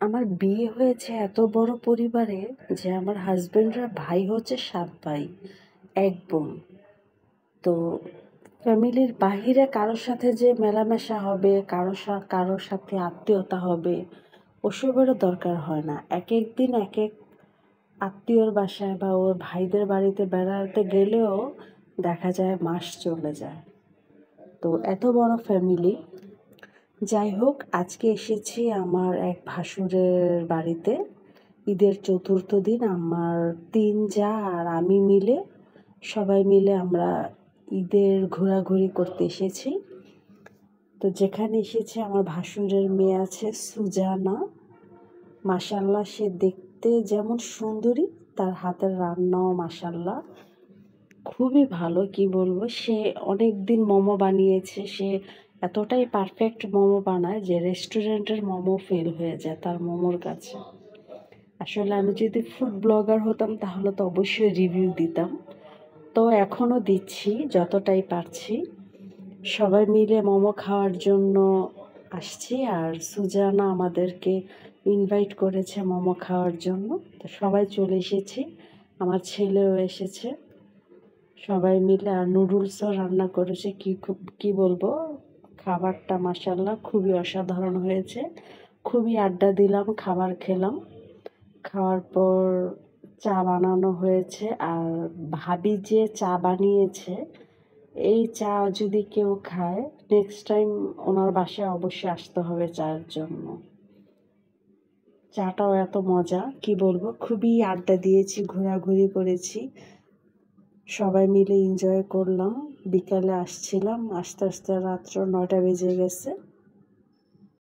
আমার বিয়ে হয়েছে এত বড় পরিবারে যে আমার হাজবেন্ডরা ভাই হচ্ছে 7 ভাই, এক বোন। তো ফ্যামিলির বাহিরে কারোর সাথে যে মেলামেশা হবে, কারোর সাথে আত্মীয়তা হবে, ওসবেরও দরকার হয় না। এক এক দিন এক এক আত্মীয়র বাসায় বা ওর ভাইদের বাড়িতে বেড়াতে গেলেও দেখা যায় মাস চলে যায়। তো এত বড় ফ্যামিলি। যাই হোক, আজকে এসেছি আমার এক ভাসুরের বাড়িতে। ঈদের চতুর্থ দিন আমার 3 জা আর আমি মিলে সবাই মিলে আমরা ঈদের ঘোরাঘুরি করতে এসেছি। তো যেখানে এসেছি আমার ভাসুরের মেয়ে আছে সুজানা। মাশাআল্লাহ, সে দেখতে যেমন সুন্দরী, তার হাতের রান্নাও মাশাআল্লাহ খুবই ভালো। কি বলবো, সে অনেক দিন মোমো বানিয়েছে। সে এতটাই পারফেক্ট মোমো বানায় যে রেস্টুরেন্টের মোমো ফেল হয়ে যায় তার মোমোর কাছে। আসলে আমি যদি ফুড ব্লগার হতাম তাহলে তো অবশ্যই রিভিউ দিতাম। তো এখনও দিচ্ছি যতটাই পারছি। সবাই মিলে মোমো খাওয়ার জন্য আসছি, আর সুজানা আমাদেরকে ইনভাইট করেছে মোমো খাওয়ার জন্য। তো সবাই চলে এসেছি, আমার ছেলেও এসেছে। সবাই মিলে আর নুডলসও রান্না করেছে। কি বলবো, খাবারটা মাশাআল্লাহ খুবই অসাধারণ হয়েছে। খুবই আড্ডা দিলাম, খাবার খেলাম। খাওয়ার পর চা বানানো হয়েছে, আর ভাবি যে চা বানিয়েছে, এই চা যদি কেউ খায় নেক্সট টাইম ওনার বাসায় অবশ্যই আসতে হবে চায়ের জন্য। চাটাও এত মজা, কি বলবো, খুবই আড্ডা দিয়েছি, ঘোরাঘুরি করেছি, সবাই মিলে এনজয় করলাম। বিকালে আসছিলাম, আস্তে আস্তে রাত্র 9টা বেজে গেছে।